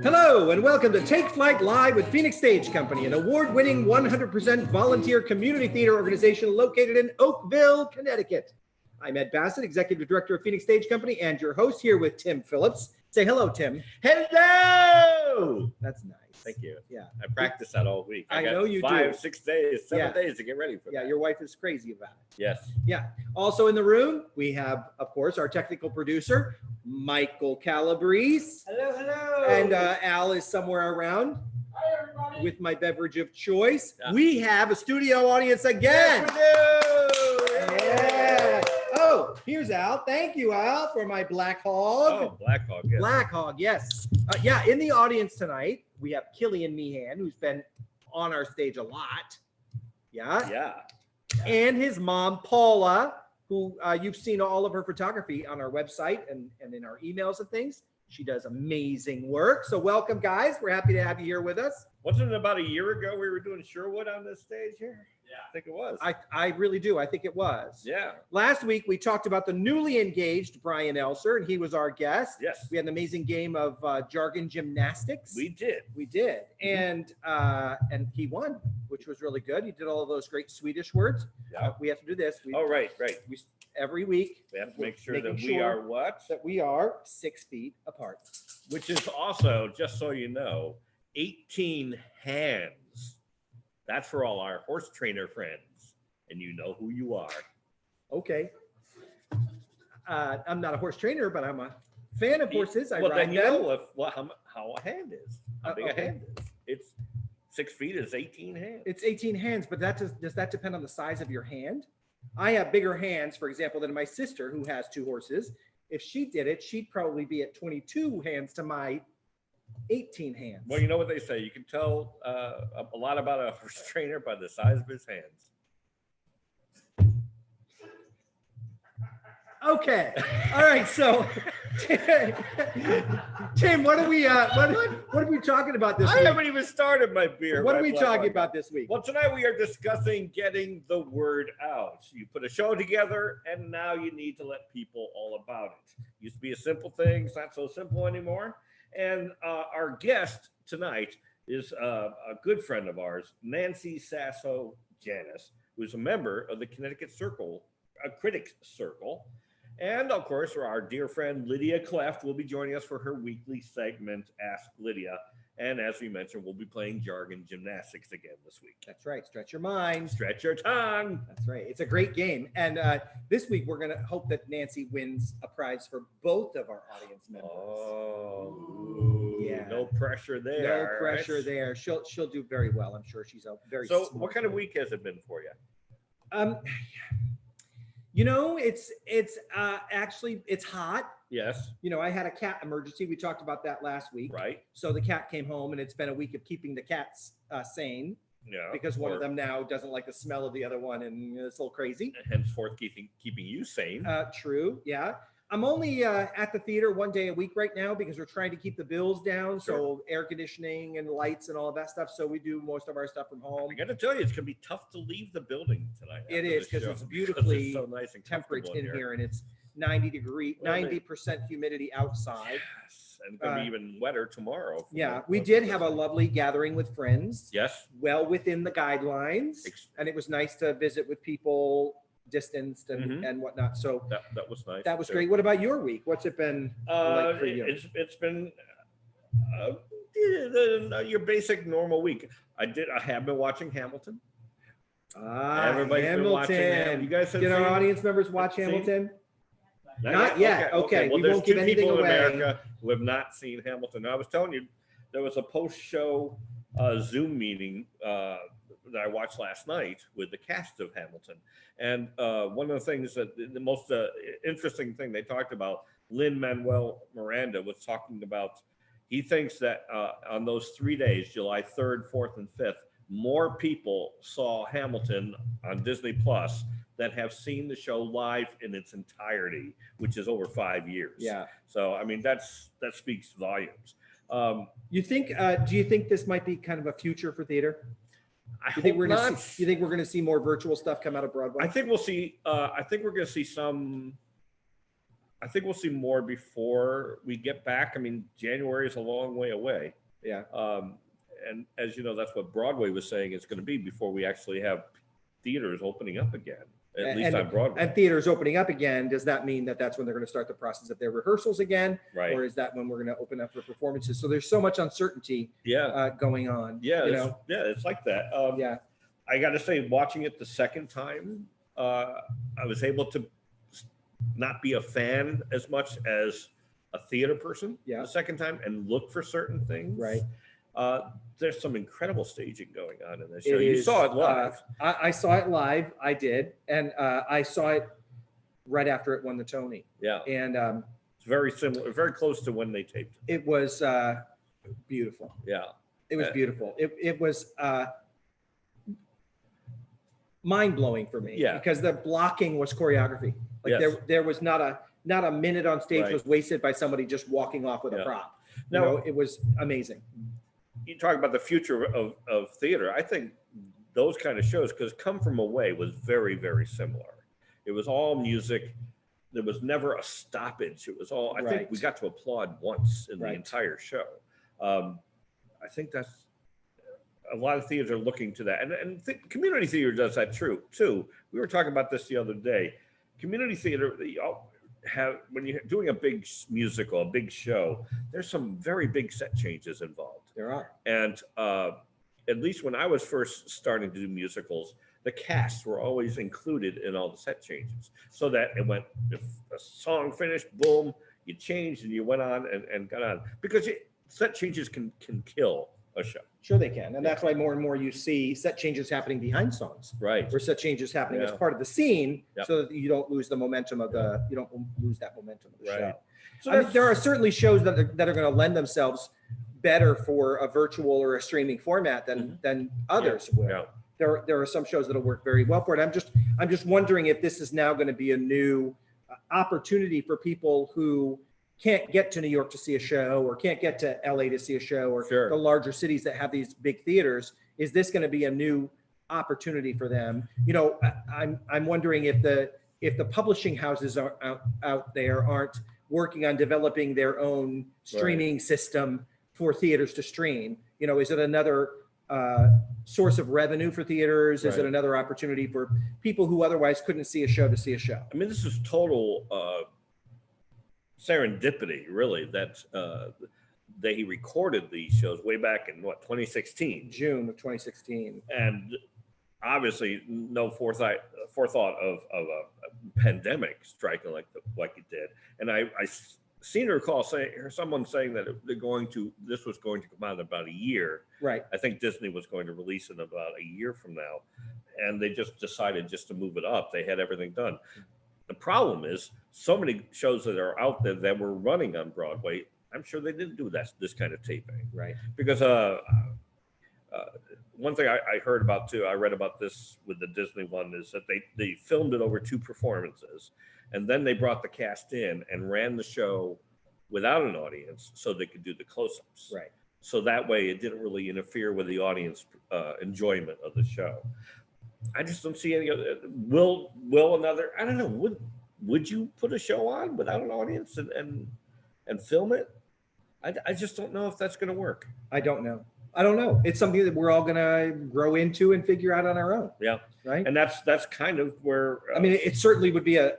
Hello and welcome to Take Flight Live with Phoenix Stage Company, an award-winning 100% volunteer community theater organization located in Oakville, Connecticut. I'm Ed Bassett, Executive Director of Phoenix Stage Company and your host here with Tim Phillips. Say hello, Tim. Hello! That's nice. Thank you. Yeah. I practiced that all week. I know you do. 5, 6 days, 7 Yeah. days to get ready for that. Yeah, your wife is crazy about it. Yes. Yeah. Also in the room, we have, of course, our technical producer, Michael Calabrese. Hello, hello. And Al is somewhere around. Hi, everybody. With my beverage of choice. Yeah. We have a studio audience again. Yes, we do! Yeah. Oh, here's Al. Thank you, Al, for my Black Hog. Oh, Black Hog, yes. Black Hog, yes. Yeah, in the audience tonight, we have Killian Meehan, who's been on our stage a lot. Yeah. Yeah. And his mom, Paula, who you've seen all of her photography on our website and in our emails and things. She does amazing work. So welcome, guys. We're happy to have you here with us. Wasn't it about a year ago we were doing Sherwood on this stage here? Yeah. I think it was. I really do. I think it was. Yeah. Last week, we talked about the newly engaged Brian Elser, and he was our guest. Yes. We had an amazing game of jargon gymnastics. We did. We did. And he won, which was really good. He did all of those great Swedish words. Yeah. We have to do this. Oh, right. We, every week, We have to make sure Making that we sure are what? that we are 6 feet apart. Which is also, just so you know, 18 hands. That's for all our horse trainer friends. And you know who you are. Okay. I'm not a horse trainer, but I'm a fan of horses. I Well, ride then you them. know how a hand is. How big okay. a hand is. It's 6 feet is 18 hands. It's 18 hands, but does that depend on the size of your hand? I have bigger hands, for example, than my sister, who has 2 horses. If she did it, she'd probably be at 22 hands to my 18 hands. Well, you know what they say. You can tell a lot about a horse trainer by the size of his hands. Okay. All right. So, Tim, what are we talking about this I week? haven't even started my beer. What my are we Black talking Hog. about this week? Well, tonight we are discussing getting the word out. You put a show together, and now you need to let people all about it. Used to be a simple thing. It's not so simple anymore. And our guest tonight is a good friend of ours, Nancy Sasso-Janis, who's a member of the Connecticut Critics Circle. And of course, our dear friend Lydia Cleft will be joining us for her weekly segment, Ask Lydia. And as we mentioned, we'll be playing jargon gymnastics again this week. That's right. Stretch your mind. Stretch your tongue. That's right. It's a great game. And this week, we're going to hope that Nancy wins a prize for both of our audience members. Oh, yeah. No pressure there. No pressure there. She'll do very well. I'm sure she's a very So smart what kind of woman. week has it been for you? You know, it's actually, it's hot. Yes. You know, I had a cat emergency. We talked about that last week. Right. So the cat came home, and it's been a week of keeping the cats sane Yeah. because one of them now doesn't like the smell of the other one, and it's a little crazy. Henceforth keeping you sane. True. Yeah. I'm only at the theater 1 day a week right now because we're trying to keep the bills down. Sure. So air conditioning and lights and all of that stuff. So we do most of our stuff from home. I got to tell you, it's going to be tough to leave the building tonight. It after is, the 'cause show, it's beautifully it's so nice and Temperate comfortable in here, and it's 90% humidity outside. Yes, and it's going to be even wetter tomorrow. for Yeah, most we of did us. have a lovely gathering with friends. Yes. Well within the guidelines, and it was nice to visit with people distanced and whatnot. So That was nice. that was too. great. What about your week? What's it been like for you? It's been your basic normal week. I have been watching Hamilton. Everybody's been watching Hamilton. You guys have Did our seen- audience members watch seen- Hamilton? Not yet. Okay. Well, We there's won't give 2 anything people in away. America who have not seen Hamilton. I was telling you, there was a post-show Zoom meeting that I watched last night with the cast of Hamilton. And one of the things that the most interesting thing they talked about, Lin-Manuel Miranda was talking about, he thinks that on those 3 days, July 3rd, 4th, and 5th, more people saw Hamilton on Disney Plus that have seen the show live in its entirety, which is over 5 years. Yeah. So, I mean, that speaks volumes. You think? Do you think this might be kind of a future for theater? I You think hope we're gonna not. see, you think we're going to see more virtual stuff come out of Broadway? I think we'll see. I think we're going to see some I think we'll see more before we get back. I mean, January is a long way away. Yeah. And as you know, that's what Broadway was saying it's going to be before we actually have theaters opening up again, at least on Broadway. And theaters opening up again, does that mean that that's when they're going to start the process of their rehearsals again? Right. Or is that when we're going to open up for performances? So there's so much uncertainty going on. Yeah. You know? It's like that. Yeah. I got to say, watching it the second time, I was able to not be a fan as much as a theater person the second time and look for certain things. Right. There's some incredible staging going on in this show. You saw it live. I saw it live. I did. And I saw it right after it won the Tony. Yeah. And it's very similar, very close to when they taped it. It was beautiful. Yeah. It was beautiful. It was mind-blowing for me. Yeah. Because the blocking was choreography. Like there was not a minute on stage was wasted by somebody just walking off with a prop. No, it was amazing. You talk about the future of theater. I think those kind of shows, because Come From Away was very, very similar. It was all music. There was never a stoppage. It was all, I think we got to applaud once in the entire show. I think that's, a lot of theaters are looking to that. And community theater does that too. We were talking about this the other day. Community theater, when you're doing a big musical, a big show, there's some very big set changes involved. There are. And at least when I was first starting to do musicals, the casts were always included in all the set changes. So that it went, if a song finished, boom, you changed and you went on and got on. Because set changes can kill a show. Sure they can. And that's why more and more you see set changes happening behind songs. Right. Or set changes happening as part of the scene so that you don't lose the momentum of you don't lose that momentum of the show. So I mean, there are certainly shows that are going to lend themselves better for a virtual or a streaming format than others will. Yeah. There are some shows that'll work very well for it. I'm just wondering if this is now going to be a new opportunity for people who can't get to New York to see a show or can't get to LA to see a show or the larger cities that have these big theaters. Is this going to be a new opportunity for them? You know, I'm wondering if the publishing houses are out there aren't working on developing their own streaming system for theaters to stream. You know, is it another source of revenue for theaters? Is it another opportunity for people who otherwise couldn't see a show to see a show? I mean, this is total serendipity, really, that he recorded these shows way back in 2016, June of 2016, and obviously no forethought of a pandemic striking like it did. And I seen her call someone saying that this was going to come out in about a year. Right. I think Disney was going to release it about a year from now, and they just decided just to move it up. They had everything done. The problem is so many shows that are out there that were running on Broadway, I'm sure they didn't do this kind of taping. Right. Because one thing I heard about too, I read about this with the Disney one, is that they filmed it over 2 performances, and then they brought the cast in and ran the show without an audience so they could do the close-ups. Right. So that way it didn't really interfere with the audience enjoyment of the show. I just don't see any other. Will another? I don't know. Would you put a show on without an audience and film it? I just don't know if that's going to work. I don't know. It's something that we're all going to grow into and figure out on our own. Yeah. Right. And that's kind of where. I mean, it certainly would be a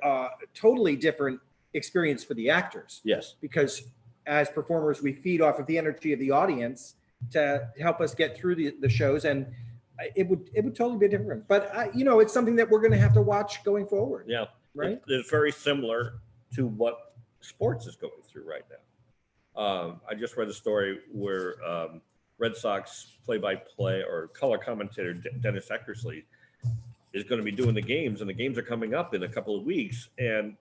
totally different experience for the actors. Yes. Because as performers, we feed off of the energy of the audience to help us get through the shows, and it would totally be different. But it's something that we're going to have to watch going forward. Yeah. Right. It's very similar to what sports is going through right now. I just read a story where Red Sox play-by-play or color commentator Dennis Eckersley is going to be doing the games, and the games are coming up in a couple of weeks. And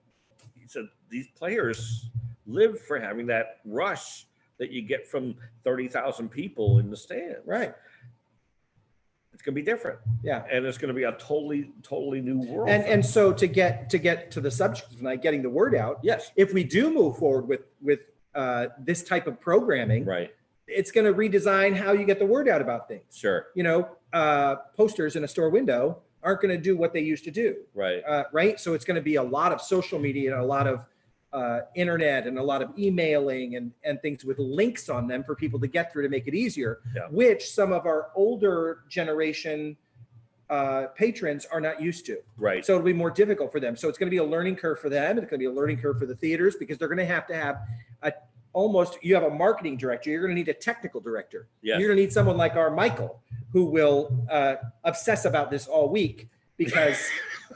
he said these players live for having that rush that you get from 30,000 people in the stand. Right. It's going to be different. Yeah. And it's going to be a totally new world. And so to get to the subject tonight, getting the word out. Yes. If we do move forward with this type of programming, right, it's going to redesign how you get the word out about things. Sure. Posters in a store window aren't going to do what they used to do. Right. Right. So it's going to be a lot of social media and a lot of internet and a lot of emailing and things with links on them for people to get through to make it easier, Yeah. which some of our older generation patrons are not used to. Right. So it'll be more difficult for them. So it's going to be a learning curve for them. It's going to be a learning curve for the theaters because they're going to have you have a marketing director. You're going to need a technical director. Yes. You're going to need someone like our Michael, who will obsess about this all week because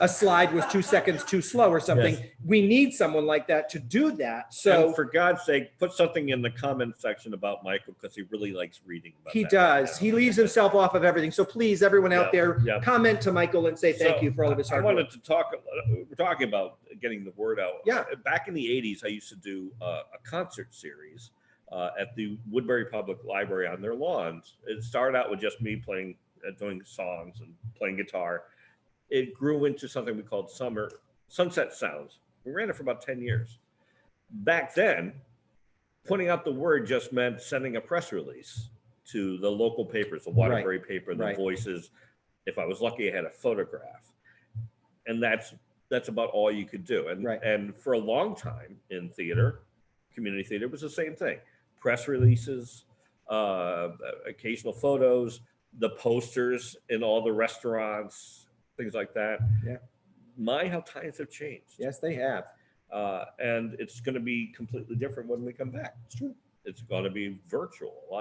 a slide was 2 seconds too slow or something. Yes. We need someone like that to do that. So and for God's sake, put something in the comment section about Michael because he really likes reading about he that does. right He now. leaves himself off of everything. So please, everyone out there, comment to Michael and say thank you for all of his hard I wanted work. to talk. We're talking about getting the word out. Yeah. Back in the '80s, I used to do a concert series at the Woodbury Public Library on their lawns. It started out with just me playing, doing songs and playing guitar. It grew into something we called Sunset Sounds. We ran it for about 10 years. Back then, putting out the word just meant sending a press release to the local papers, the Waterbury paper, the Voices. If I was lucky, I had a photograph. And that's about all you could do. And for a long time in theater, community theater, it was the same thing. Press releases, occasional photos, the posters in all the restaurants, things like that. Yeah. My, how times have changed. Yes, they have. And it's going to be completely different when we come back. It's true. It's going to be virtual. A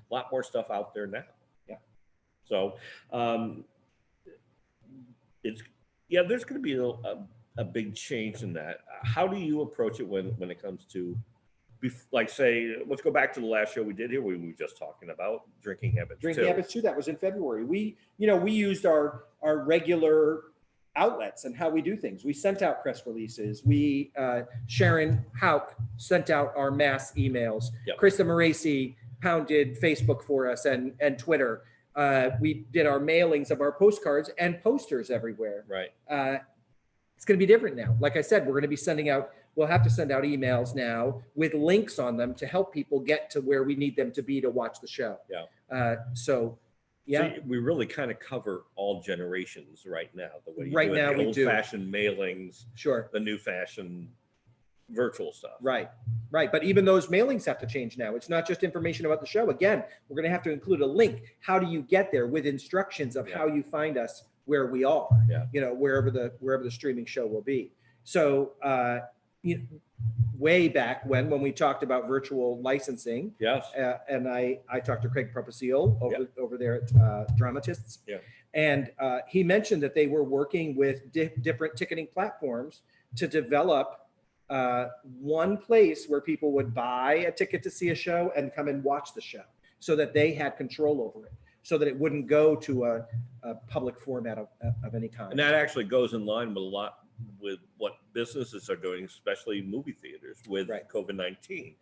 lot more stuff out there now. Yeah. So there's going to be a big change in that. How do you approach it when it comes to, like, say, let's go back to the last show we did here. We were just talking about drinking habits. Drinking habits too. That was in February. We used our regular outlets and how we do things. We sent out press releases. We, Sharon, Houk sent out our mass emails. Yep. Krista Moraci pounded Facebook for us and Twitter. We did our mailings of our postcards and posters everywhere. Right. It's going to be different now. Like I said, we're going to be we'll have to send out emails now with links on them to help people get to where we need them to be to watch the show. Yeah. So we really kind of cover all generations right now. The way right now we do old-fashioned mailings, sure, the new-fashioned virtual stuff. Right. But even those mailings have to change now. It's not just information about the show. Again, we're going to have to include a link. How do you get there with instructions of how you find us where we are? Yeah. Wherever the streaming show will be. So way back when we talked about virtual licensing. Yes. And I talked to Craig Propacile over there at Dramatists. Yeah. And he mentioned that they were working with different ticketing platforms to develop one place where people would buy a ticket to see a show and come and watch the show so that they had control over it, so that it wouldn't go to a public format of any kind. And that actually goes in line with what businesses are doing, especially movie theaters with COVID-19.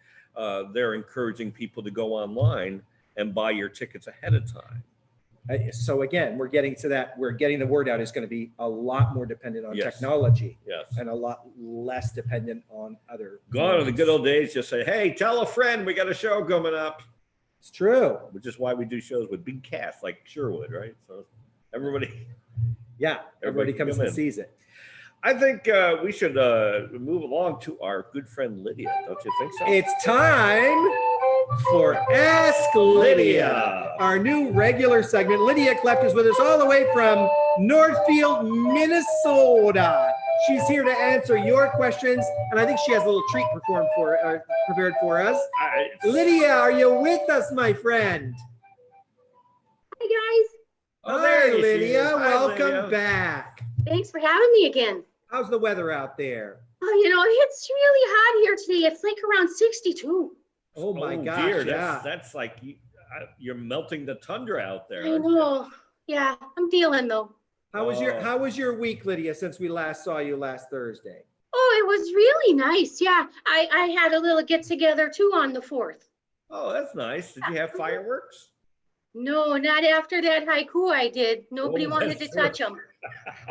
They're encouraging people to go online and buy your tickets ahead of time. So again, we're getting to that. We're getting the word out is going to be a lot more dependent on technology. Yes. And a lot less dependent on other. Gone are the good old days. Just say, hey, tell a friend we got a show coming up. It's true. Which is why we do shows with big casts like Sherwood, right? So everybody. Yeah, everybody comes and sees it. I think we should move along to our good friend Lydia. Don't you think so? It's time for Ask Lydia, our new regular segment. Lydia Cleft is with us all the way from Northfield, Minnesota. She's here to answer your questions, and I think she has a little treat prepared for us. Lydia, are you with us, my friend? Hi, guys. Oh, there Lydia. Hi, welcome Lydia. back. Thanks for having me again. How's the weather out there? Oh, it's really hot here today. It's like around 62. Oh my gosh, dear, yeah. That's like you're melting the tundra out there. I know. Yeah, I'm dealing though. How was your week, Lydia, since we last saw you last Thursday? Oh, it was really nice. Yeah, I had a little get together too on the 4th. Oh, that's nice. Did you have fireworks? No, not after that haiku I did. Nobody wanted to touch them.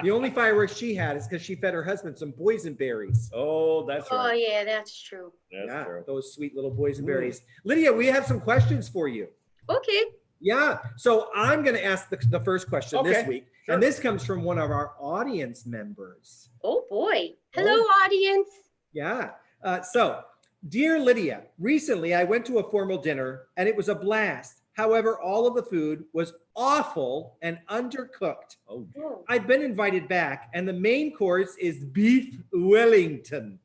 The only fireworks she had is because she fed her husband some boysenberries. Oh, that's right. Oh, yeah, that's true. That's true. Those sweet little boysenberries. Lydia, we have some questions for you. Okay. Yeah, so I'm going to ask the first question this week, and this comes from one of our audience members. Oh, boy. Hello, audience. Yeah, So, dear Lydia, recently I went to a formal dinner and it was a blast. However, all of the food was awful and undercooked. Oh, I've been invited back, and the main course is beef Wellington.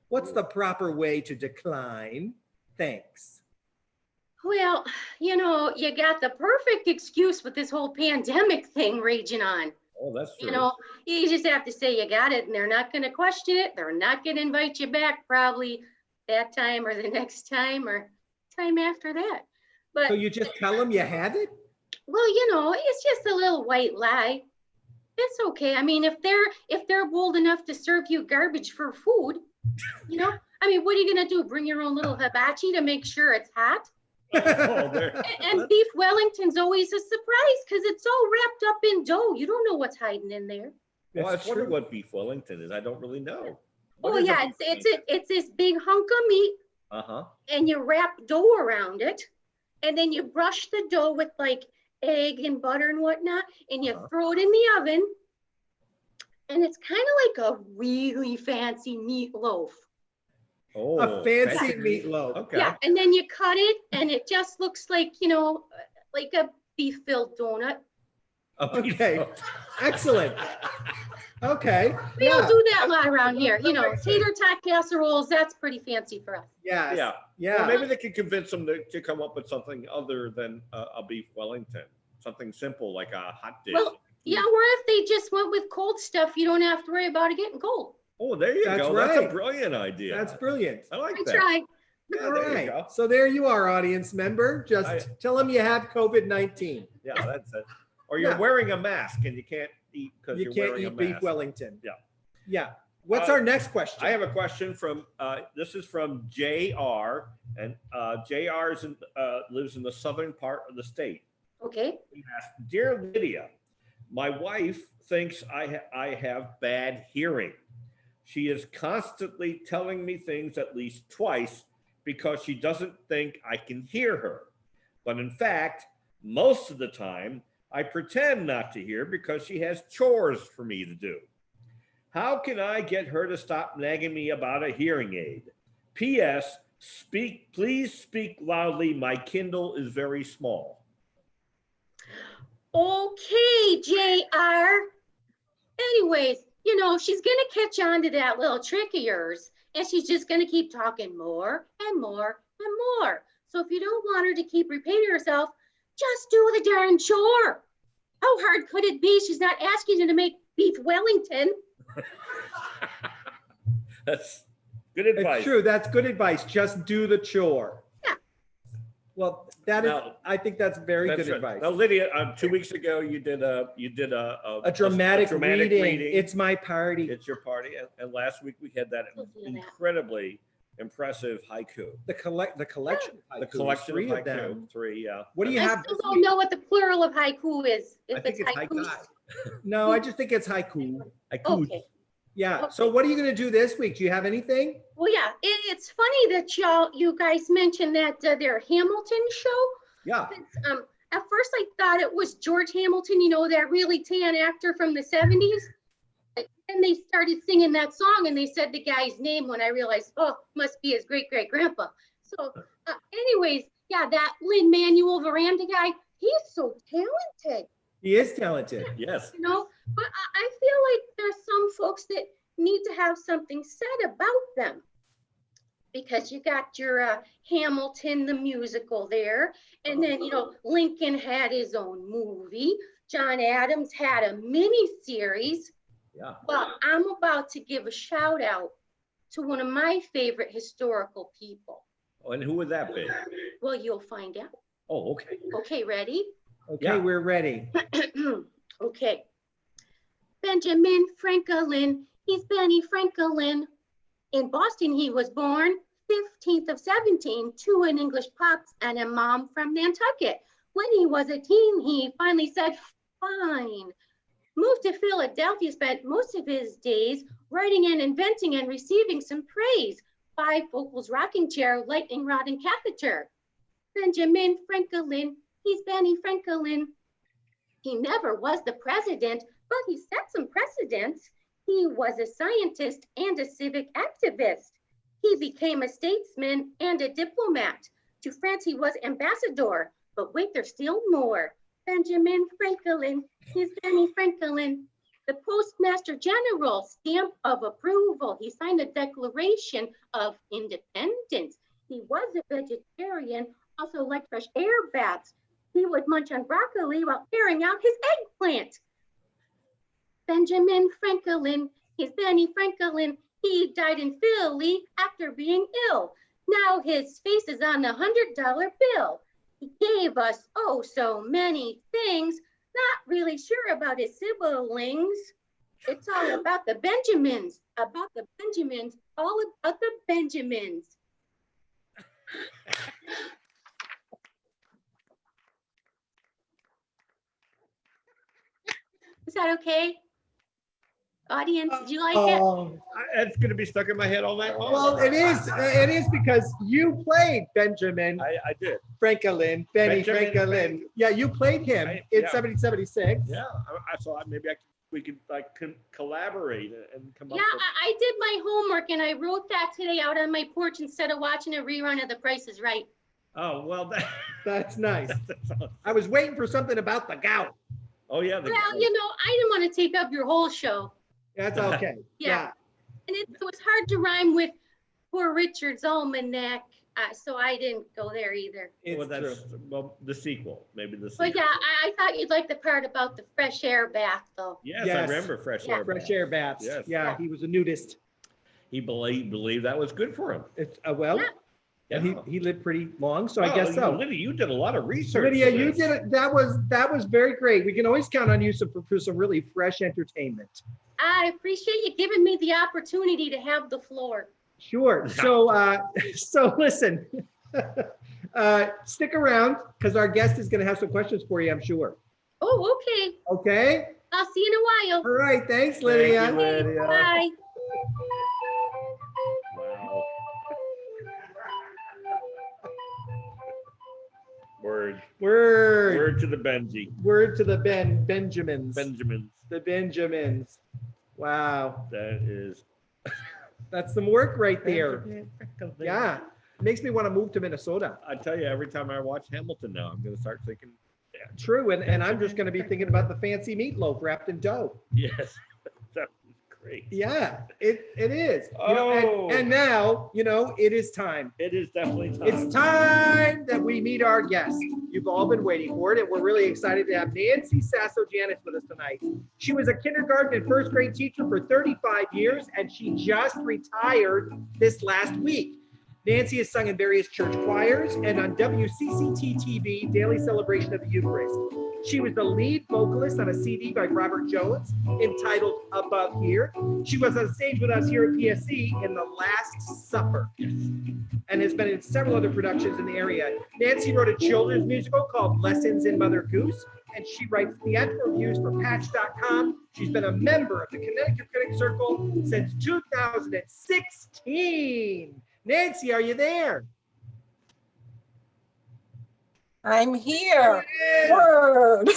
What's the proper way to decline? Thanks. Well, you know, you got the perfect excuse with this whole pandemic thing raging on. oh, that's true. You know, you just have to say you got it, and they're not going to question it. They're not going to invite you back probably that time or the next time or time after that. But So you just tell them you had it? well, you know, it's just a little white lie. It's okay. I mean, if they're bold enough to serve you garbage for food, you know, I mean, what are you gonna do? Bring your own little hibachi to make sure it's hot? Oh, there. And beef Wellington's always a surprise because it's all wrapped up in dough. You don't know what's hiding in there. Well, I That's wonder true. what beef Wellington is. I don't really know. What Oh is a yeah, beef it's this big hunk of meat, Uh-huh. and you wrap dough around it, and then you brush the dough with like egg and butter and whatnot, and you throw it in the oven, and it's kind of like a really fancy meatloaf. Oh, A fancy meatloaf. Okay. Yeah, and then you cut it, and it just looks like, you know, like a beef-filled donut. A beef- Okay. Excellent. Okay. We don't Yeah. do that a lot around here. You know, tater tot casseroles, that's pretty fancy for us. Yes. Yeah. Yeah. Well, maybe they could convince them to come up with something other than a beef Wellington. Something simple like a hot dish. Well, yeah, or if they just went with cold stuff, you don't have to worry about it getting cold. Oh, there you That's go. That's right. a brilliant idea. That's brilliant. I like I that. tried. Yeah, All there you right. go. So there you are, audience member. Just I- tell them you have COVID-19. Yeah, that's it. Or you're Yeah. wearing a mask and you can't eat because You you're can't wearing a eat beef mask. Wellington. Yeah. Yeah. What's Uh, our next question? I have a question from this is from JR, and JR lives in the southern part of the state. Okay. He asked, "Dear Lydia, my wife thinks I have bad hearing. She is constantly telling me things at least twice because she doesn't think I can hear her. But in fact, most of the time, I pretend not to hear because she has chores for me to do. How can I get her to stop nagging me about a hearing aid? P.S. Please speak loudly. My Kindle is very small." Okay, JR. Anyways, you know, she's going to catch on to that little trick of yours, and she's just going to keep talking more and more and more. So if you don't want her to keep repeating herself, just do the darn chore. How hard could it be? She's not asking you to make beef Wellington. That's good advice. It's true. That's good advice. Just do the chore. Yeah. Well, that is. Now- I think that's very That's good right. advice. Now, Lydia, 2 weeks ago, you did a A dramatic reading. It's my party. It's your party, and last week we had that We'll do that. incredibly impressive haiku. The collection. The haikus, collection three of of haiku, them. three. What do you I have? still don't know what the plural of haiku is. I If think it's it's haikus. haiku. No, I just think it's haiku. Haiku. Okay. Yeah. Okay. So what are you going to do this week? Do you have anything? Well, yeah, it's funny that you guys mentioned that their Hamilton show. Yeah. It's, at first I thought it was George Hamilton, you know, that really tan actor from the 70s. And they started singing that song and they said the guy's name when I realized, oh, must be his great-great-grandpa. So anyways, yeah, that Lin-Manuel Miranda guy, he's so talented, He is talented. Yes. you know, but I feel like there's some folks that need to have something said about them. Because you got your Hamilton, the musical there. And then, you know, Lincoln had his own movie. John Adams had a mini series. Yeah. Well, I'm about to give a shout out to one of my favorite historical people. Oh, and who would that be? Well, you'll find out. Oh, okay. Okay, ready? Okay, Yeah. we're ready. Okay. Benjamin Franklin, he's Benny Franklin. In Boston, he was born 15th of 17 to an English pops and a mom from Nantucket. When he was a teen, he finally said, fine. Moved to Philadelphia, spent most of his days writing and inventing and receiving some praise. 5 vocals, rocking chair, lightning rod, and catheter. Benjamin Franklin, he's Benny Franklin. He never was the president, but he set some precedents. He was a scientist and a civic activist. He became a statesman and a diplomat. To France he was ambassador. But wait, there's still more. Benjamin Franklin, he's Benny Franklin. The Postmaster General, stamp of approval. He signed the Declaration of Independence. He was a vegetarian, also liked fresh air baths. He would munch on broccoli while airing out his eggplant. Benjamin Franklin, he's Benny Franklin. He died in Philly after being ill. Now his face is on a $100 bill. He gave us, oh, so many things. Not really sure about his siblings. It's all about the Benjamins, all about the Benjamins. Is that okay? Audience, did you like it? It's going to be stuck in my head all night long. Well, it is because you played Benjamin I did. Franklin, Benny Benjamin Franklin. Yeah, you played him in yeah. 1776. Yeah, I thought maybe we could like collaborate and come up Yeah, with. I did my homework and I wrote that today out on my porch instead of watching a rerun of The Price is Right. Oh, well, That's nice. I was waiting for something about the gout. oh, yeah. Well, you know, I didn't want to take up your whole show. That's okay. Yeah. And it was hard to rhyme with Poor Richard's Almanac, so I didn't go there either. Well, It's true. well, the sequel, maybe the sequel. But yeah, I thought you'd like the part about the fresh air bath, though. Yes, Yes. I remember fresh Yeah. air. Fresh air baths. Yes. Yeah, he was a nudist. He believed that was good for him. It's well, Yeah. and he lived pretty long, so I Well, guess so. Lydia, you did a lot of research. Lydia, for you this. did it. That was very great. We can always count on you for some really fresh entertainment. I appreciate you giving me the opportunity to have the floor. Sure. So so listen, stick around because our guest is going to have some questions for you, I'm sure. Oh, okay. Okay. I'll see you in a All while. right. Thanks, Thank Lydia. you, Lydia. Bye. Wow. Word. Word to the Benji. Word to the Benjamins. Benjamins. The Benjamins. Wow. That is. That's some work right there. Yeah. Makes me want to move to Minnesota. I tell you, every time I watch Hamilton now, I'm going to start thinking, True. And I'm just going to be thinking about the fancy meatloaf wrapped in dough. yes, that was great. Yeah, it is. You know, Oh. and now, you know, it is time. It is definitely time. It's time that we meet our guest. You've all been waiting for it, and we're really excited to have Nancy Sasso-Janis with us tonight. She was a kindergarten and first grade teacher for 35 years, and she just retired this last week. Nancy has sung in various church choirs and on WCCT-TV, Daily Celebration of the Eucharist. She was the lead vocalist on a CD by Robert Jones entitled Above Here. She was on stage with us here at PSC in The Last Supper and has been in several other productions in the area. Nancy wrote a children's musical called Lessons in Mother Goose, and she writes theatrical reviews for Patch.com. She's been a member of the Connecticut Critic Circle since 2016. Nancy, are you there? I'm here. Word.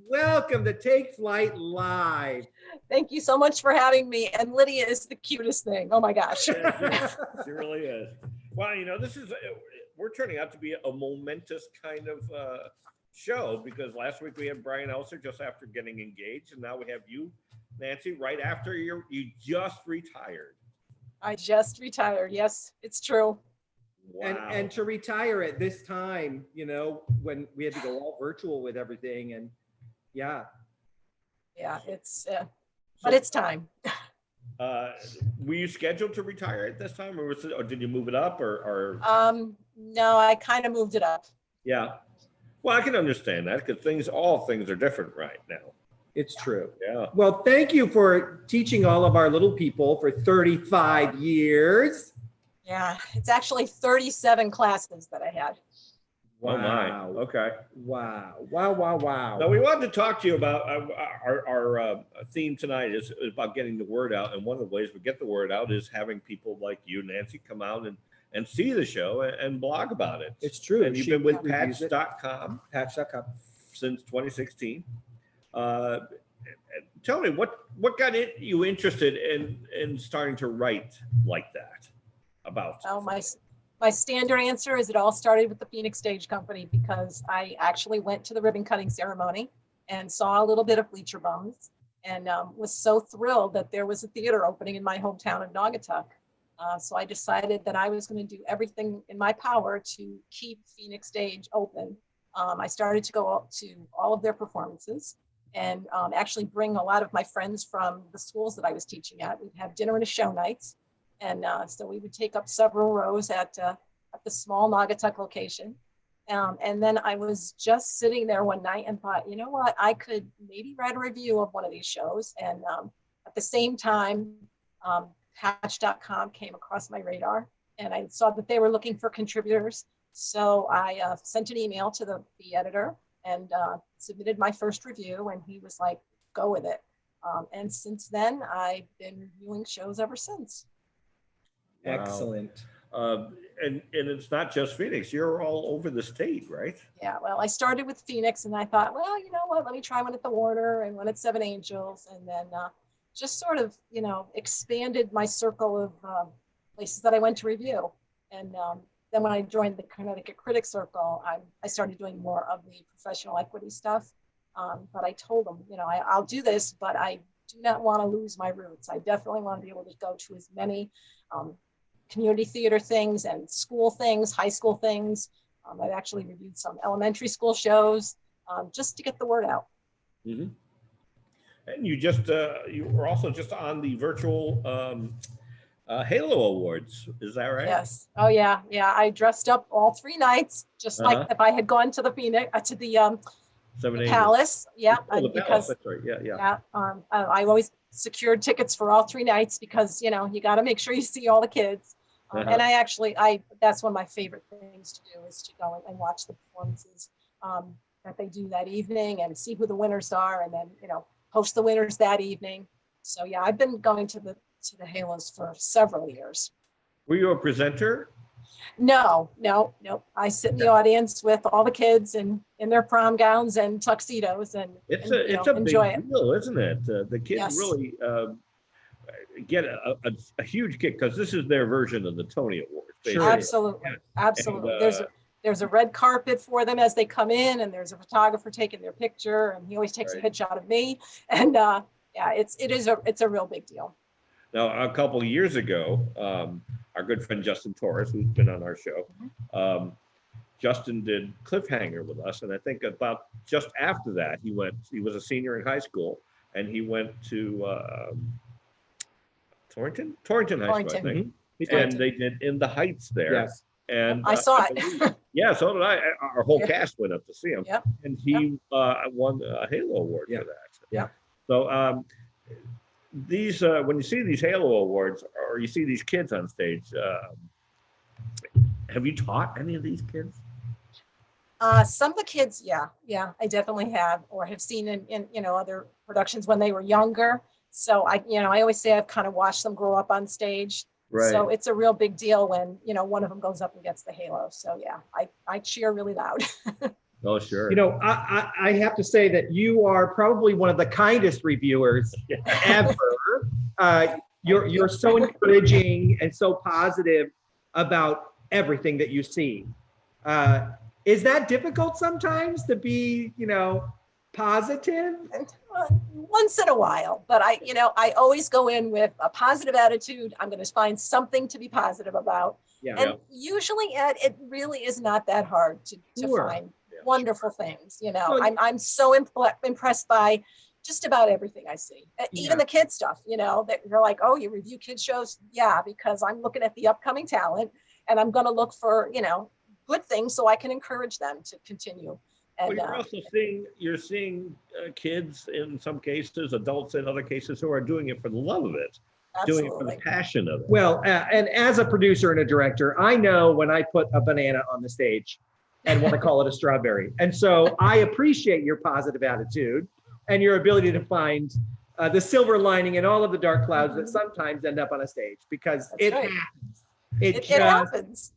Welcome to Take Flight Live. Thank you so much for having me. And Lydia is the cutest thing. Oh my gosh. Yes, she really is. Well, you know, this is, we're turning out to be a momentous kind of show, because last week we had Brian Elser just after getting engaged, and now we have you, Nancy, right after you just retired. I just retired. Yes, it's true. Wow. And to retire at this time, you know, when we had to go all virtual with everything, and yeah. Yeah, it's, but it's time. Were you scheduled to retire at this time, or did you move it up, or? No, I kind of moved it up. Yeah. Well, I can understand that, because all things are different right now. It's true. Yeah. Well, thank you for teaching all of our little people for 35 years. Yeah, it's actually 37 classes that I had. Oh my. Wow. Okay. Wow. Wow, wow, wow. Now we wanted to talk to you about our theme tonight is about getting the word out, and one of the ways we get the word out is having people like you, Nancy, come out and see the show and blog about it. It's true. And you've She been with reviews it. Patch.com Patch.com. since 2016. Tell me what got you interested in starting to write like that? about? Oh, my standard answer is it all started with the Phoenix Stage Company, because I actually went to the ribbon cutting ceremony and saw a little bit of Bleacher Bums, and was so thrilled that there was a theater opening in my hometown of Naugatuck. So I decided that I was going to do everything in my power to keep Phoenix Stage open. I started to go to all of their performances, and actually bring a lot of my friends from the schools that I was teaching at. We'd have dinner and a show nights. And so we would take up several rows at the small Naugatuck location. And then I was just sitting there one night and thought, you know what, I could maybe write a review of one of these shows. And at the same time, Hatch.com came across my radar, and I saw that they were looking for contributors. So I sent an email to the editor and submitted my first review, and he was like, go with it. And since then, I've been reviewing shows ever since. Wow. Excellent. And it's not just Phoenix, you're all over the state, right? Yeah, well, I started with Phoenix, and I thought, well, you know what, let me try one at the Warner and one at Seven Angels, and then just sort of, you know, expanded my circle of places that I went to review. And then when I joined the Connecticut Critics Circle, I started doing more of the professional equity stuff. But I told them, you know, I'll do this, but I do not want to lose my roots. I definitely want to be able to go to as many community theater things and school things, high school things. I've actually reviewed some elementary school shows just to get the word out. Mm-hmm. And you were also just on the virtual Halo Awards, is that right? Yes. Oh yeah, yeah. I dressed up all 3 nights, just like if I had gone to the Phoenix, to the Palace. Yeah, oh, the because Palace, that's right. Yeah. I always secured tickets for all 3 nights, because you know you got to make sure you see all the kids. And that's one of my favorite things to do, is to go and watch the performances that they do that evening and see who the winners are, and then, you know, host the winners that evening. So yeah, I've been going to the Halos for several years. Were you a presenter? No. I sit in the audience with all the kids in their prom gowns and tuxedos, and It's a enjoy big deal, isn't it? The kids Yes. really get a huge kick, because this is their version of the Tony Awards. Sure. Absolutely, absolutely. And, there's a red carpet for them as they come in, and there's a photographer taking their picture, and he always takes a headshot of me. And yeah, it's a real big deal. Now, a couple of years ago, our good friend Justin Torres, who's been on our show, Justin did Cliffhanger with us, and I think about just after that, he was a senior in high school, and he went to Torrington High School, I think. Mm-hmm. And they did In the Heights there. Yes. And I saw it. Yeah, so did I. Our whole cast went up to see him. Yep. And he won a Halo Award for that. Yeah. So these when you see these Halo Awards, or you see these kids on stage, have you taught any of these kids? Some of the kids, yeah, I definitely have, or have seen in other productions when they were younger. So I always say I've kind of watched them grow up on stage. Right. So it's a real big deal when, one of them goes up and gets the halo. So yeah, I cheer really loud. Oh, sure. I have to say that you are probably one of the kindest reviewers ever. You're so encouraging and so positive about everything that you see. Is that difficult sometimes to be, positive? Once in a while, but I always go in with a positive attitude. I'm going to find something to be positive about. Yeah. And usually, Ed, it really is not that hard to find wonderful things. I'm so impressed by just about everything I see, even the kid stuff, that you're like, oh, you review kid shows? Yeah, because I'm looking at the upcoming talent and I'm going to look for, good things so I can encourage them to continue. And, well, you're also seeing kids in some cases, adults in other cases, who are doing it for the love of it, doing it for the passion of it. Well, and as a producer and a director, I know when I put a banana on the stage and want to call it a strawberry. And so I appreciate your positive attitude and your ability to find the silver lining in all of the dark clouds that sometimes end up on a stage, because it happens. It happens.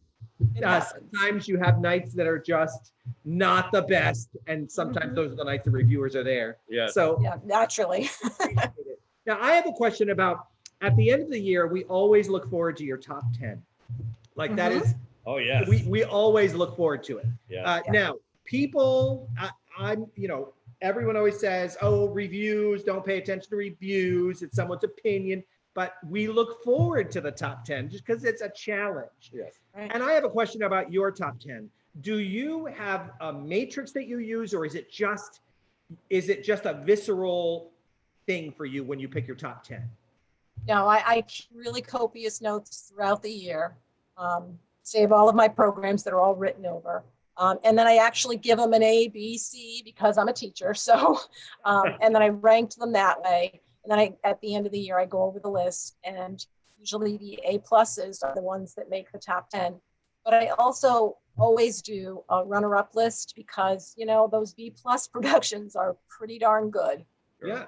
Sometimes you have nights that are just not the best, and sometimes those are the nights the reviewers are there. Yeah. So yeah, naturally. Now I have a question about, at the end of the year, we always look forward to your top 10. Like that Mhm. is, Oh, yeah. we always look forward to it. Yeah. Now, people, I'm, everyone always says, oh, reviews, don't pay attention to reviews. It's someone's opinion. But we look forward to the top 10 just because it's a challenge. Yes. Right. And I have a question about your top 10. Do you have a matrix that you use, or is it just a visceral thing for you when you pick your top 10? No, I keep really copious notes throughout the year. Save all of my programs that are all written over. And then I actually give them an A, B, C because I'm a teacher. So, and then I ranked them that way. And then at the end of the year, I go over the list, and usually the A pluses are the ones that make the top 10. But I also always do a runner-up list because, those B plus productions are pretty darn good. Yeah.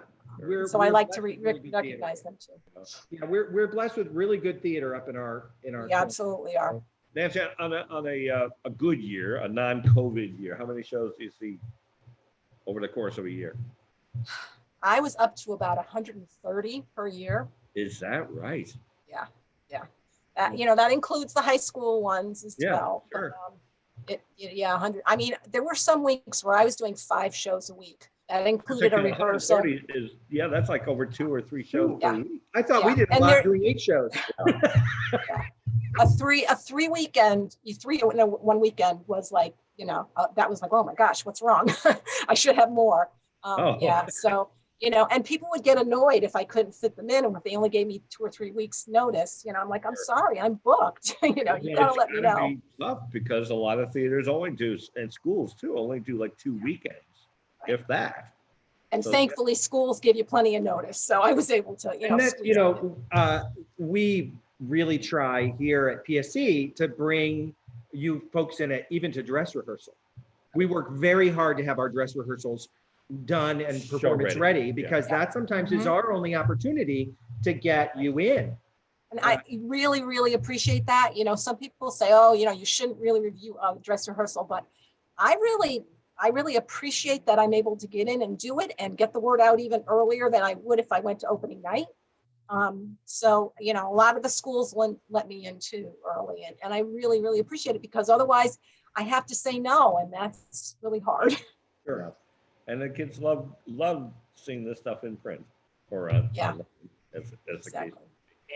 So I like to blessed with really good recognize theater. them too. Yeah, we're blessed with really good theater up in our. We absolutely are. Nancy, on a good year, a non-COVID year, how many shows do you see over the course of a year? I was up to about 130 per year. Is that right? Yeah. That includes the high school ones as Yeah, well. sure. But, 100. I mean, there were some weeks where I was doing 5 shows a week. That included a rehearsal. 130 is, that's like over 2 or 3 shows per week. I thought we Yeah. did a And lot doing 8 shows. A three weekend, one weekend was like, that was like, oh my gosh, what's wrong? I should have more. Oh. Yeah. So, and people would get annoyed if I couldn't fit them in, or if they only gave me 2 or 3 weeks notice. I'm like, I'm sorry, I'm booked. You gotta let me know. Be tough because a lot of theaters only do, and schools too, only do like 2 weekends, if that. And So- thankfully, schools give you plenty of notice, so I was able to, And that, squeeze it in. we really try here at PSC to bring you folks in it, even to dress rehearsal. We work very hard to have our dress rehearsals done and Show performance ready, because Yeah. that sometimes is Mhm. our only opportunity to get you in. And I really, really appreciate that. Some people say, oh, you shouldn't really review a dress rehearsal, but I really appreciate that I'm able to get in and do it and get the word out even earlier than I would if I went to opening night. So, a lot of the schools let me in too early, and I really, really appreciate it, because otherwise I have to say no, and that's really hard. Sure. And the kids love seeing this stuff in print or Yeah. online, as the case. Exactly.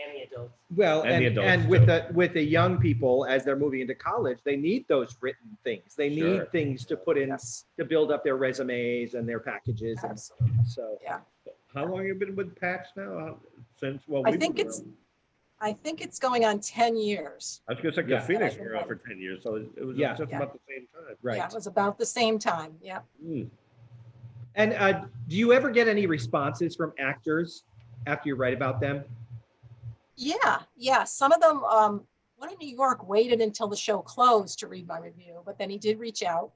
And the adults. Well, And the adults with the young people, as they're moving into college, they need those written things. They Sure. need things to put in Yes, to build up their resumes and their packages. And absolutely. so, Yeah. How long have you been with PAX now? Since, well, I we've think been it's around. I think it's going on 10 years. I was gonna say, Yeah. because Phoenix Yeah. were around for 10 years, so it was Yeah. just Yeah. about the same time. right. Yeah, it was about the same time. Yeah. Mm. And do you ever get any responses from actors after you write about them? Yeah. Some of them, one in New York waited until the show closed to read my review, but then he did reach out.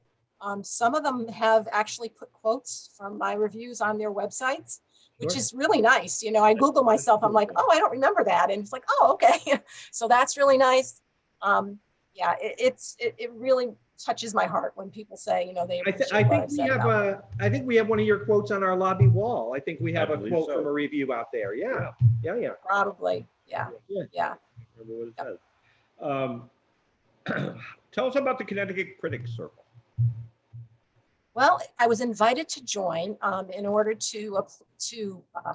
Some of them have actually put quotes from my reviews on their websites, which Sure. is really nice. I Google myself, I'm like, oh, I don't remember that. And it's like, oh, okay. So that's really nice. Yeah, it really touches my heart when people say, they appreciate I what think I've we said have about I think we have one of your quotes on our lobby wall. I think we have I a believe quote so. from a review out there. Yeah. Yeah. Probably. Yeah. Yeah. Remember what it says. Tell us about the Connecticut Critics Circle. Well, I was invited to join. In order to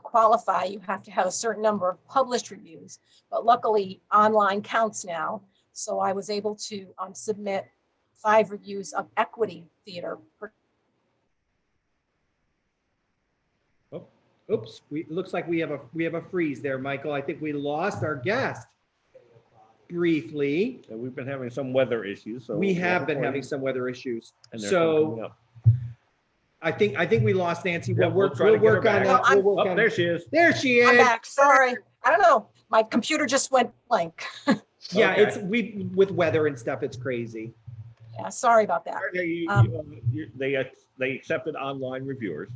qualify, you have to have a certain number of published reviews, but luckily online counts now. So I was able to submit 5 reviews of equity theater. Oops. It looks like we have a freeze there, Michael. I think we lost our guest briefly. And we've been having some weather issues, so. We have been having some weather issues. And they're coming So up. I think we lost Nancy. Yeah, We'll we'll try to get her work on back. that. We'll work Oh, on there she is. There she is. I'm back. Sorry. I don't know. My computer just went blank. Yeah, Okay. it's with weather and stuff, it's crazy. Yeah, sorry about that. They accepted online reviewers.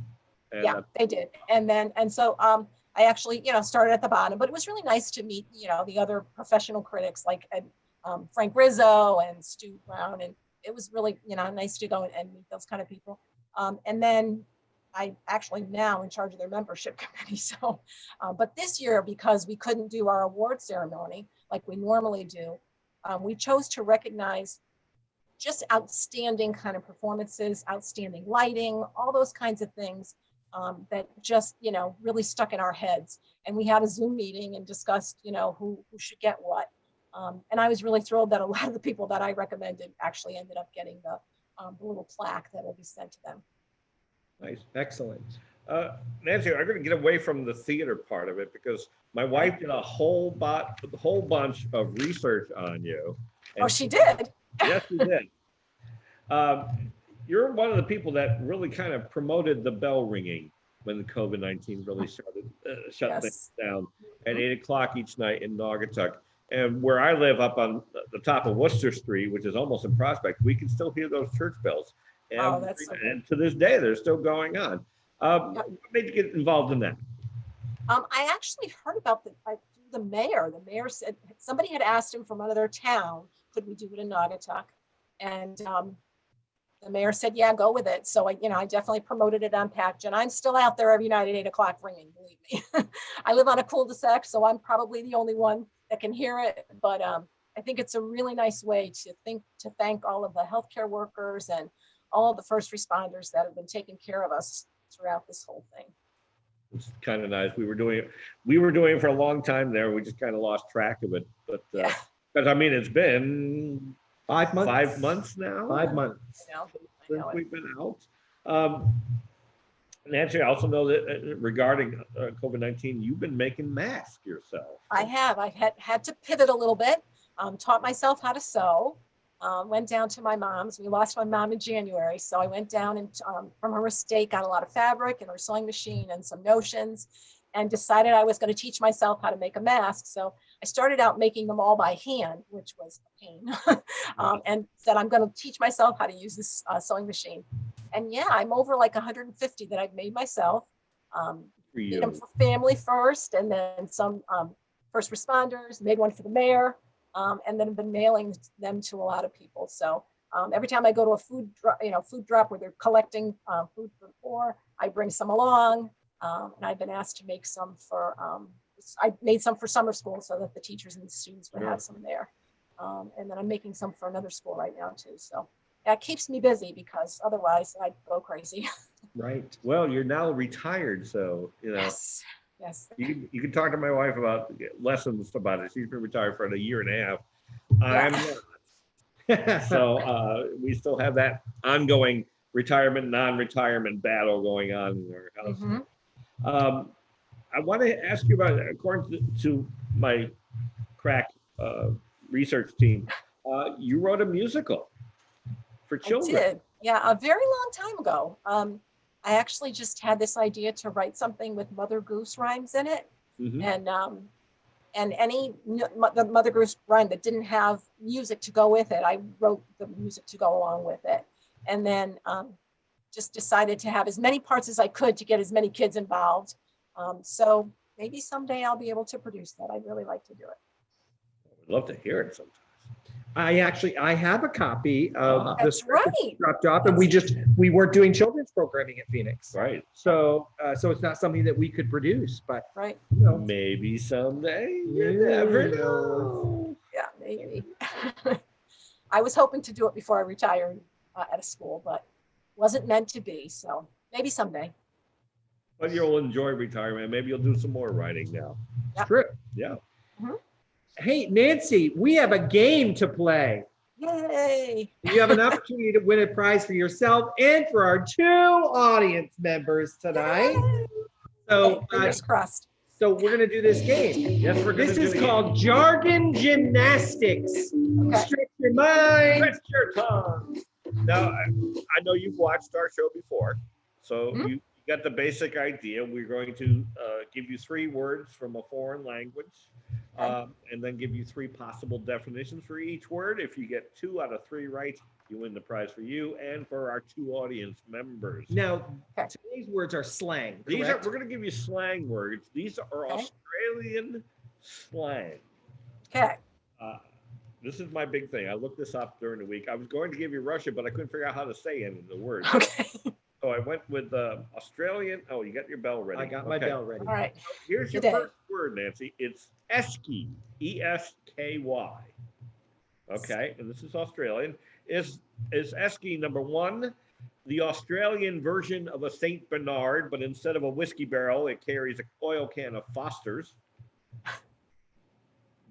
And, Yeah, they did. And so I actually, started at the bottom, but it was really nice to meet, the other professional critics like Frank Rizzo and Stu Brown. And it was really, nice to go and meet those kind of people. And then I actually now in charge of their membership committee. So, but this year, because we couldn't do our award ceremony like we normally do, we chose to recognize just outstanding kind of performances, outstanding lighting, all those kinds of things that just, really stuck in our heads. And we had a Zoom meeting and discussed, who should get what. And I was really thrilled that a lot of the people that I recommended actually ended up getting the little plaque that will be sent to them. Nice, excellent. Nancy, I'm going to get away from the theater part of it because my wife did a whole bunch of research on you. Oh, she did? Yes, she did. You're one of the people that really kind of promoted the bell ringing when the COVID-19 really started shut things down at 8 o'clock each night in Naugatuck. And where I live up on the top of Worcester Street, which is almost in Prospect, we can still hear those church bells. And, that's so and to this day, they're still going on. What made you get involved in that? I actually heard about the mayor. The mayor said somebody had asked him from another town, could we do it in Naugatuck? And the mayor said, yeah, go with it. So I definitely promoted it on Patch, and I'm still out there every night at 8 o'clock ringing, believe me. I live on a cul-de-sac, so I'm probably the only one that can hear it. But I think it's a really nice way to thank all of the healthcare workers and all of the first responders that have been taking care of us throughout this whole thing. It's kind of nice. We were doing it for a long time there. We just kind of lost track of it. But because it's been 5 months. 5 months now. 5 months. I know Since we've been out. Nancy, I also know that regarding COVID-19, you've been making masks yourself. I have. I've had to pivot a little bit. Taught myself how to sew. Went down to my mom's. We lost my mom in January, so I went down and from her estate, got a lot of fabric and her sewing machine and some notions, and decided I was going to teach myself how to make a mask. So I started out making them all by hand, which was a pain, and said I'm going to teach myself how to use this sewing machine. And yeah, I'm over like 150 that I've made myself. Made them for family first, and then some first responders. Made one for the mayor. And then I've been mailing them to a lot of people. So every time I go to a food drop where they're collecting food for the poor, I bring some along. And I've been asked to make some for, I made some for summer school so that the teachers and the students would have some there. And then I'm making some for another school right now too. So that keeps me busy because otherwise I'd go crazy. Right. Well, you're now retired, so Yes. You can talk to my wife about lessons about it. She's been retired for a year and a half. I'm not. So we still have that ongoing retirement, non-retirement battle going on in our house. Mm-hmm. I want to ask you about, according to my crack research team, you wrote a musical for children. I did. Yeah, a very long time ago. I actually just had this idea to write something with Mother Goose rhymes in it. Mm-hmm. And any the Mother Goose rhyme that didn't have music to go with it, I wrote the music to go along with it. And then just decided to have as many parts as I could to get as many kids involved. So maybe someday I'll be able to produce that. I'd really like to do it. I'd love to hear it sometime. I have a copy of That's this right. dropped off, and we weren't doing children's programming at Phoenix, right? So it's not something that we could produce, but right, maybe someday. You never know. Yeah, maybe. I was hoping to do it before I retired at a school, but wasn't meant to be. So maybe someday. But you'll enjoy retirement. Maybe you'll do some more writing now. Yep. True. Yeah. Mm-hmm. Hey, Nancy, we have a game to play. Yay! You have an opportunity to win a prize for yourself and for our 2 audience members tonight. Yay! So, fingers crossed. So we're going to do this game. Yes, we're going to do this. This is called jargon gymnastics. Okay. Stretch your mind. Stretch your tongue. Now, I know you've watched our show before, so you got the basic idea. We're going to give you 3 words from a foreign language. And then give you 3 possible definitions for each word. If you get 2 out of 3 right, you win the prize for you and for our 2 audience members. Now, today's words are slang. We're going to give you slang words. These are Australian slang. Okay. This is my big thing. I looked this up during the week. I was going to give you Russian, but I couldn't figure out how to say any of the words. Okay. So I went with Australian. Oh, you got your bell ready. I got my bell ready. All right. So here's your first word, Nancy. It's esky. ESKY. Okay, and this is Australian. Is Esky number 1, the Australian version of a Saint Bernard, but instead of a whiskey barrel, it carries an oil can of Foster's?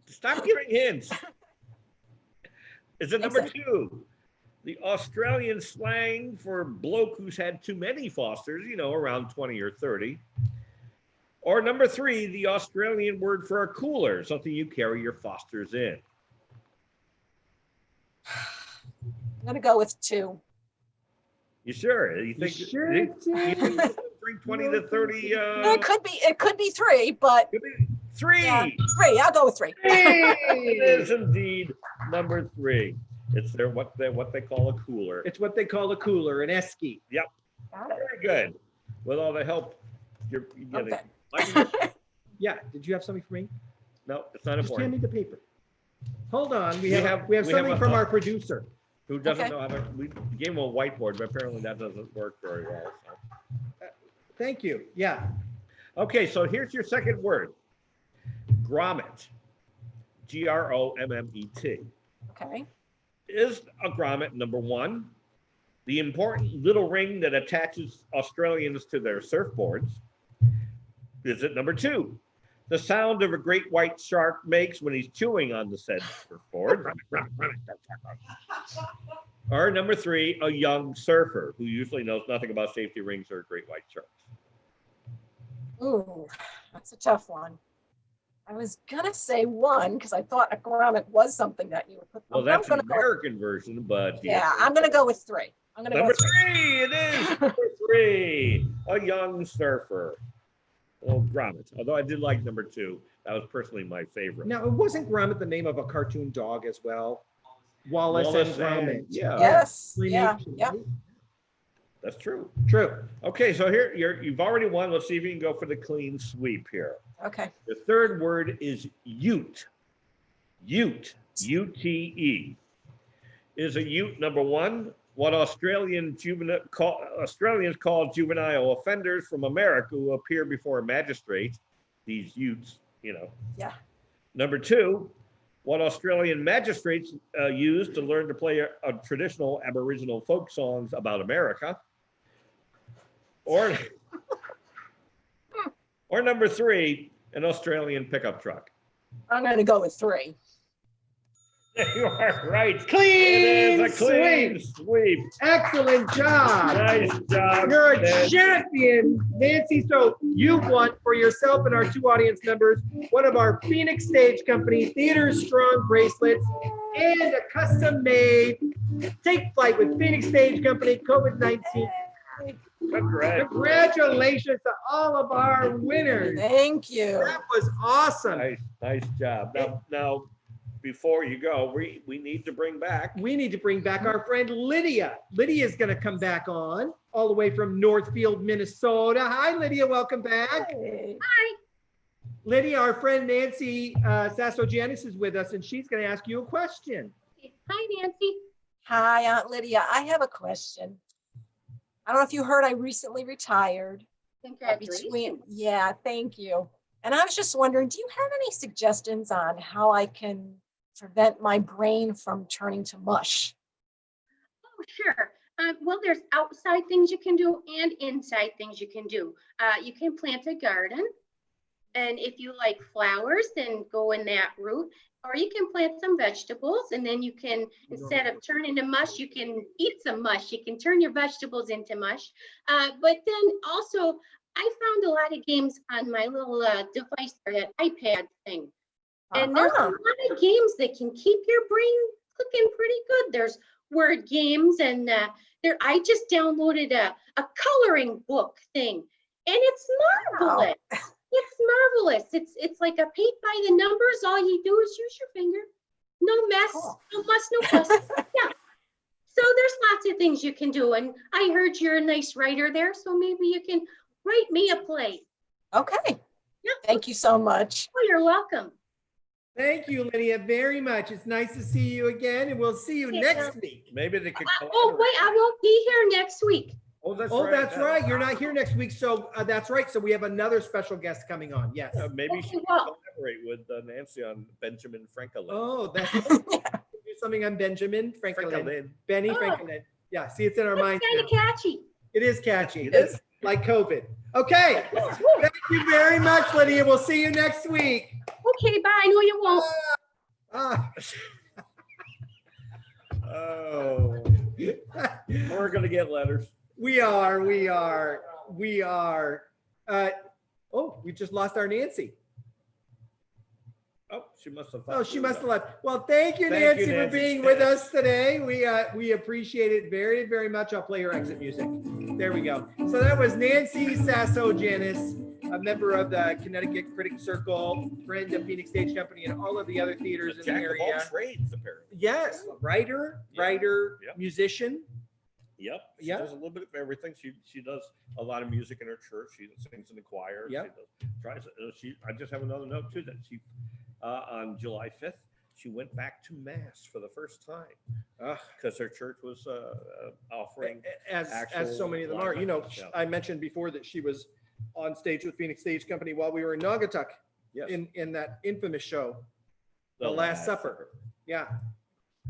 Stop giving hints. Is it number 2, the Australian slang for bloke who's had too many Fosters, you know, around 20 or 30? Or number 3, the Australian word for a cooler, something you carry your Fosters in? I'm gonna go with 2. You sure? You think you think you drink 20 to 30? It could be 3, but 3. yeah, 3. I'll go with 3. It is indeed number 3. It's what they call a cooler. It's what they call a cooler, an esky. Yep. Got it. Very good. With all the help you're getting. Okay. Yeah. Did you have something for me? No, it's not Just hand important. me the paper. Hold on. We We have have something a- from our producer. Who doesn't Okay. know how to? We gave him a whiteboard, but apparently that doesn't work very well. So. Thank you. Yeah. Okay, so here's your second word. Grommet. Grommet. Okay. Is a grommet number 1 the important little ring that attaches Australians to their surfboards? Is it number 2 the sound of a great white shark makes when he's chewing on the said surfboard? Or number 3, a young surfer who usually knows nothing about safety rings or great white sharks? Ooh, that's a tough one. I was gonna say 1 because I thought a grommet was something that you would put. Well, I'm that's the gonna go- American version, but Yeah, I'm gonna go with 3. I'm gonna go number with 3. 3, it is number 3, a young surfer. Oh, grommet. Although I did like number 2. That was personally my favorite. Now, it wasn't Gromit the name of a cartoon dog as well? Wallace and Gromit. yeah, Yes. Three Yeah. nations, Yeah. right? that's true. True. Okay, so here you've already won. Let's see if you can go for the clean sweep here. Okay. The third word is ute. Ute. U-T-E. Is a ute number 1 what Australians call juvenile offenders from America who appear before a magistrate? These utes, you know. Yeah. Number 2, what Australian magistrates use to learn to play a traditional Aboriginal folk songs about America. Or number 3, an Australian pickup truck. I'm gonna go with 3. You are right. Clean It is a clean sweep. Excellent job. Nice job. You're a Nancy. champion, Nancy. So you won for yourself and our 2 audience members one of our Phoenix Stage Company Theater Strong bracelets and a custom-made Take Flight with Phoenix Stage Company COVID-19. Congrats. Congratulations to all of our winners. Thank you. That was awesome. Nice job. Now, before you go, we need to bring back. We need to bring back our friend Lydia. Lydia is going to come back on all the way from Northfield, Minnesota. Hi, Lydia. Welcome back. Hey. Lydia, our friend Nancy Sasso-Janis is with us, and she's going to ask you a question. Hi, Nancy. Hi, Aunt Lydia. I have a question. I don't know if you heard, I recently retired. Congratulations. Yeah, thank you. And I was just wondering, do you have any suggestions on how I can prevent my brain from turning to mush? Oh, sure. Well, there's outside things you can do and inside things you can do. You can plant a garden. And if you like flowers, then go in that route. Or you can plant some vegetables, and then you can, instead of turning to mush, you can eat some mush. You can turn your vegetables into mush. But then also, I found a lot of games on my little device, or that iPad thing. And there's a lot of games that can keep your brain clicking pretty good. There's word games, and I just downloaded a coloring book thing, and it's marvelous. Wow. It's marvelous. It's like a paint by the numbers. All you do is use your finger. No mess, Cool. no muss, no fuss. Yeah. So there's lots of things you can do. And I heard you're a nice writer there, so maybe you can write me a play. Okay. Yeah. Thank you so much. Oh, you're welcome. Thank you, Lydia, very much. It's nice to see you again, and we'll see you Okay, next week. Maybe they could. Oh, wait, I won't be here next week. Oh, that's Oh, right. that's right. You're not here next week, so that's right. So we have another special guest coming on. Yes. Maybe Okay, she can well. collaborate with Nancy on Benjamin Franklin. Oh, that's Introduce something on Benjamin Franklin. Franklin. Benny Oh. Franklin. Yeah, see, it's in our That's minds kind now. of catchy. It is catchy. It is. Like COVID. Okay. Thank you very much, Lydia. We'll see you next week. Okay, bye. No, you won't. Ah. Oh, we're gonna get letters. We are. Oh, we just lost our Nancy. Oh, she must have. Oh, she must have left. Well, thank you, Thank you, Nancy, for Nancy. being with us today. We appreciate it very, very much. I'll play her exit music. There we go. So that was Nancy Sasso-Janis, a member of the Connecticut Critic Circle, friend of Phoenix Stage Company and all of the other theaters in the Jack of all area. trades, apparently. Yes, writer, Yep. musician. Yep. She Yeah. does a little bit of everything. She does a lot of music in her church. She sings in the choir. Yep. She tries. I just have another note too that she on July 5th she went back to mass for the first time because her church was offering. As actual so many of them live are. You know, records, yeah. I mentioned before that she was on stage with Phoenix Stage Company while we were in Naugatuck Yes. in that infamous show, The Last Supper. Yeah,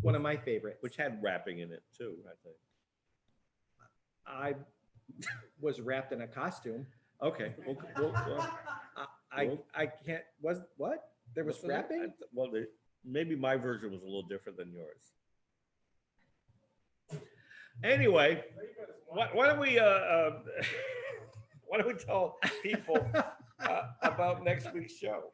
one of my favorites. which had rapping in it too. I think. I was wrapped in a costume. Okay. I can't. What? There was rapping? Well, maybe my version was a little different than yours. Anyway, why don't we why don't we tell people about next week's show?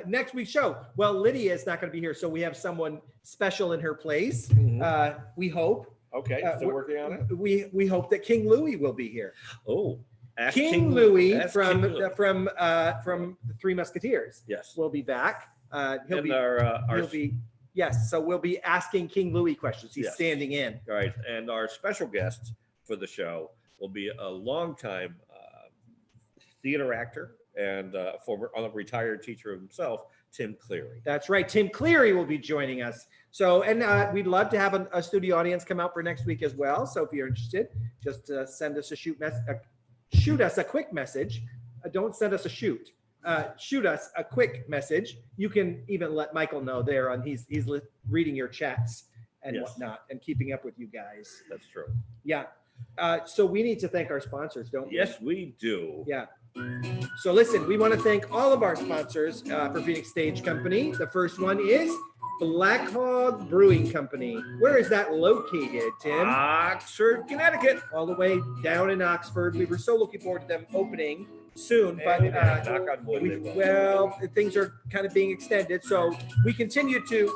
Next week's show. Well, Lydia is not going to be here, so we have someone special in her place. Mhm. We hope. Okay, still working on it. We hope that King Louis will be here. Oh, ask King Louis ask from King Louis. the Three Musketeers Yes. will be back. He'll And be. our He'll be. Yes. So we'll be asking King Louis questions. He's Yes. standing in. right, and our special guest for the show will be a longtime theater actor and former retired teacher himself, Tim Cleary. That's right. Tim Cleary will be joining us. So, and we'd love to have a studio audience come out for next week as well. So if you're interested, just send us shoot us a quick message. Don't send us a shoot. Shoot us a quick message. You can even let Michael know there on he's reading your chats and Yes. whatnot and keeping up with you guys. That's true. Yeah. So we need to thank our sponsors, don't we? Yes, we do. Yeah. So listen, we want to thank all of our sponsors for Phoenix Stage Company. The first one is Black Hog Brewing Company. Where is that located, Tim? Oxford, Connecticut. All the way down in Oxford. We were so looking forward to them opening soon, but And, knock on wood, they will. well, things are kind of being extended, so we continue to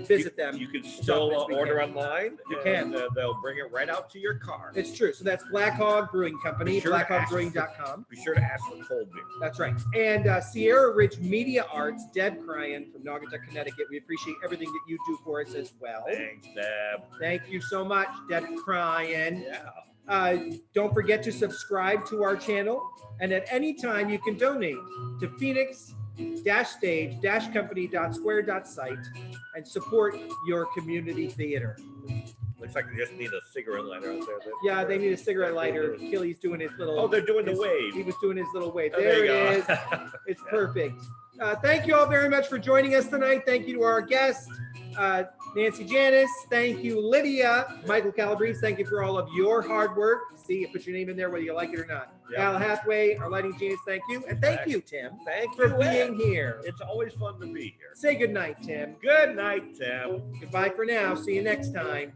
visit them. You can as still often as we order can. online. You and, they'll bring it right out to your car. It's true. So that's Black Hog Brewing Company, Be sure to blackhogbrewing.com. Be sure to ask for cold beer. That's right. And Sierra Ridge Media Arts, Deb Cryan from Naugatuck, Connecticut. We appreciate everything that you do for us as well. Thanks, Deb. Thank you so much, Deb Cryan. Yeah. Don't forget to subscribe to our channel. And at any time, you can donate to Phoenix-Stage-Company.square.site and support your community theater. Looks like they just need a cigarette lighter out there. Yeah, they need a cigarette lighter. Killy's doing his little. Oh, they're doing the He wave. was doing his little wave. Oh, There you it is. go. It's Yeah. perfect. Thank you all very much for joining us tonight. Thank you to our guest, Nancy Janis. Thank you, Lydia. Michael Calabrese, thank you for all of your hard work. See, you put your name in there whether you like it or not. Yeah. Al Hathaway, our lighting genius, thank you. And thank you, Tim, Thank for you, being Ed. here. It's always fun to be here. Say goodnight, Tim. Good night, Tim. Goodbye for now. See you next time.